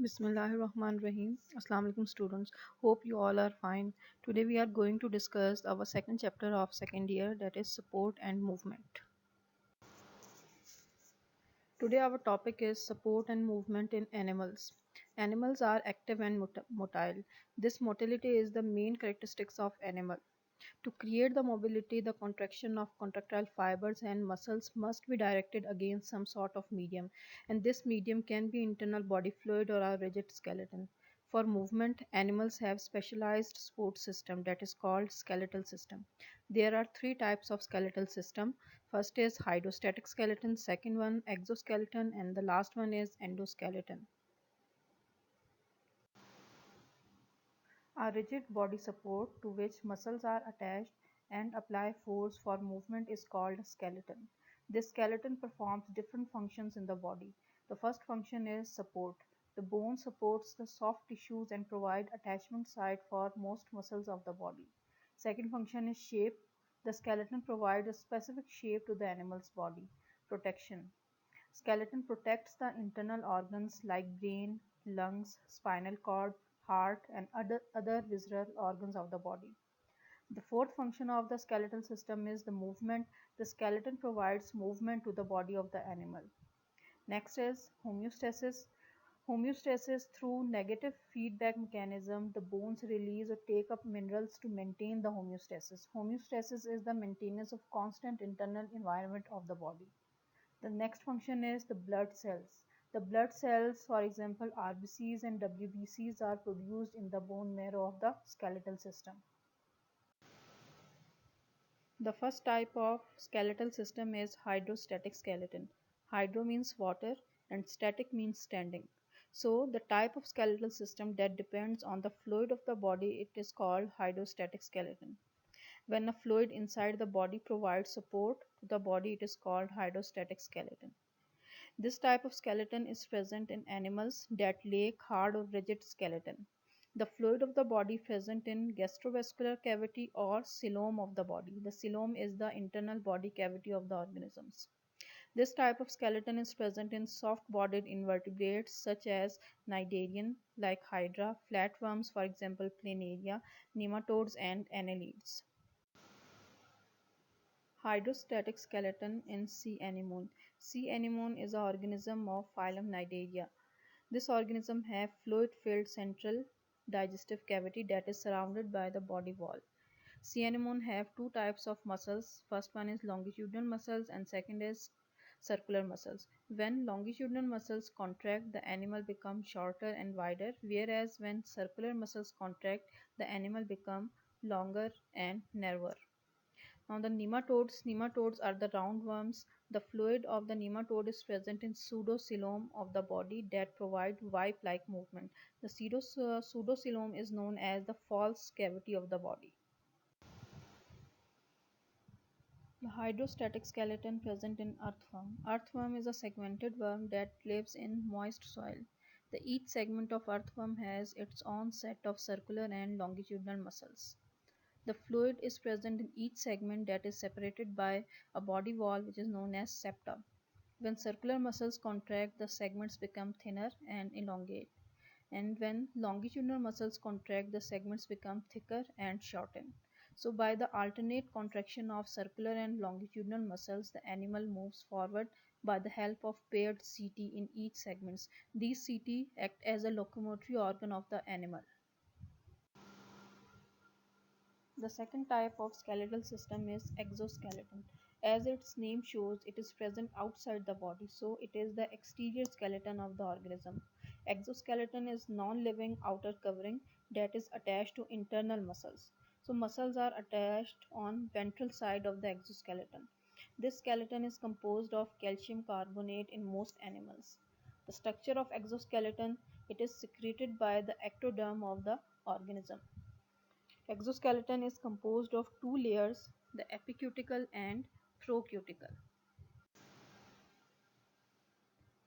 Bismillahirrahmanirrahim. Assalamu alaikum students. Hope you all are fine. Today we are going to discuss our second chapter of second year, that is support and movement. Today our topic is support and movement in animals. Animals are active and motile. This motility is the main characteristics of animal. To create the mobility, the contraction of contractile fibers and muscles must be directed against some sort of medium, and this medium can be internal body fluid or a rigid skeleton. For movement, animals have specialized support system that is called skeletal system. There are three types of skeletal system. First is hydrostatic skeleton, second one exoskeleton, and the last one is endoskeleton. A rigid body support to which muscles are attached and apply force for movement is called a skeleton. This skeleton performs different functions in the body. The first function is support. The bone supports the soft tissues and provide attachment site for most muscles of the body. Second function is shape. The skeleton provides a specific shape to the animal's body. Protection. Skeleton protects the internal organs like brain, lungs, spinal cord, heart, and other visceral organs of the body. The fourth function of the skeletal system is the movement. The skeleton provides movement to the body of the animal. Next is homeostasis. Homeostasis through negative feedback mechanism, the bones release or take up minerals to maintain the homeostasis. Homeostasis is the maintenance of constant internal environment of the body. The next function is the blood cells. The blood cells, for example, RBCs and WBCs, are produced in the bone marrow of the skeletal system. The first type of skeletal system is hydrostatic skeleton. Hydro means water and static means standing. So the type of skeletal system that depends on the fluid of the body, it is called hydrostatic skeleton. When a fluid inside the body provides support to the body, it is called hydrostatic skeleton. This type of skeleton is present in animals that lack hard or rigid skeleton. The fluid of the body present in gastrovascular cavity or coelom of the body. The coelom is the internal body cavity of the organisms. This type of skeleton is present in soft-bodied invertebrates such as cnidarian like hydra, flatworms for example planaria, nematodes and annelids. Hydrostatic skeleton in sea anemone. Sea anemone is an organism of phylum Cnidaria. This organism has fluid-filled central digestive cavity that is surrounded by the body wall. Sea anemone have two types of muscles. First one is longitudinal muscles and second is circular muscles. When longitudinal muscles contract, the animal becomes shorter and wider, whereas when circular muscles contract, the animal becomes longer and narrower. Now the nematodes are the roundworms. The fluid of the nematode is present in pseudocoelom of the body that provide wipe-like movement. The pseudocoelom is known as the false cavity of the body. The hydrostatic skeleton present in earthworm. Earthworm is a segmented worm that lives in moist soil. Each segment of earthworm has its own set of circular and longitudinal muscles. The fluid is present in each segment that is separated by a body wall which is known as septa. When circular muscles contract, the segments become thinner and elongate. And when longitudinal muscles contract, the segments become thicker and shorten. So by the alternate contraction of circular and longitudinal muscles, the animal moves forward by the help of paired setae in each segments. These setae act as a locomotory organ of the animal. The second type of skeletal system is exoskeleton. As its name shows, it is present outside the body, so it is the exterior skeleton of the organism. Exoskeleton is non-living outer covering that is attached to internal muscles. So muscles are attached on ventral side of the exoskeleton. This skeleton is composed of calcium carbonate in most animals. The structure of exoskeleton, it is secreted by the ectoderm of the organism. Exoskeleton is composed of two layers, the epicuticle and procuticle.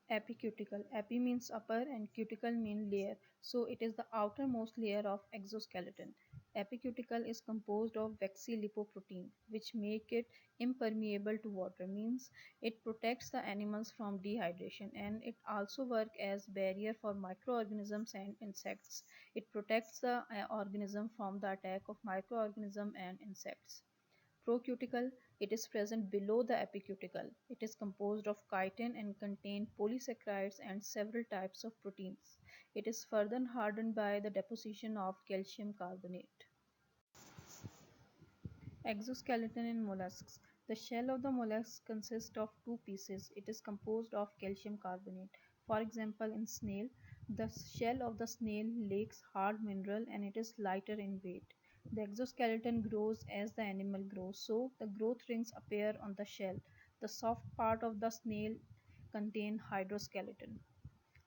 Epicuticle. Epi means upper and cuticle means layer. So it is the outermost layer of exoskeleton. Epicuticle is composed of waxy lipoprotein, which make it impermeable to water, means it protects the animals from dehydration, and it also work as barrier for microorganisms and insects. It protects the organism from the attack of microorganisms and insects. Procuticle, it is present below the epicuticle. It is composed of chitin and contain polysaccharides and several types of proteins. It is further hardened by the deposition of calcium carbonate. Exoskeleton in mollusks. The shell of the mollusk consists of two pieces. It is composed of calcium carbonate. For example, in snail, the shell of the snail lacks hard mineral and it is lighter in weight. The exoskeleton grows as the animal grows, so the growth rings appear on the shell. The soft part of the snail contain hydroskeleton.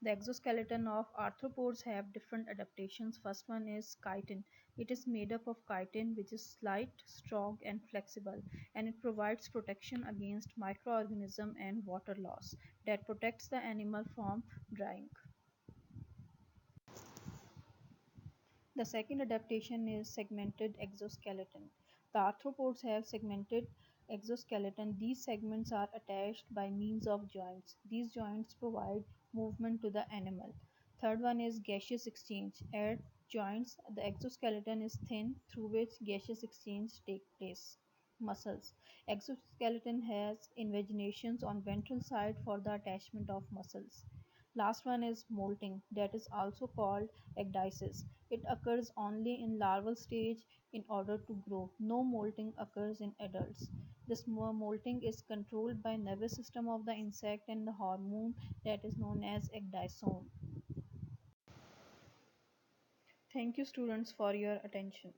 The exoskeleton of arthropods have different adaptations. First one is chitin. It is made up of chitin which is light, strong and flexible, and it provides protection against microorganism and water loss that protects the animal from drying. The second adaptation is segmented exoskeleton. The arthropods have segmented exoskeleton. These segments are attached by means of joints. These joints provide movement to the animal. Third one is gaseous exchange. At joints, the exoskeleton is thin through which gaseous exchange take place. Muscles. Exoskeleton has invaginations on ventral side for the attachment of muscles. Last one is molting, that is also called ecdysis. It occurs only in larval stage in order to grow. No molting occurs in adults. This molting is controlled by nervous system of the insect and the hormone that is known as ecdysone. Thank you students for your attention.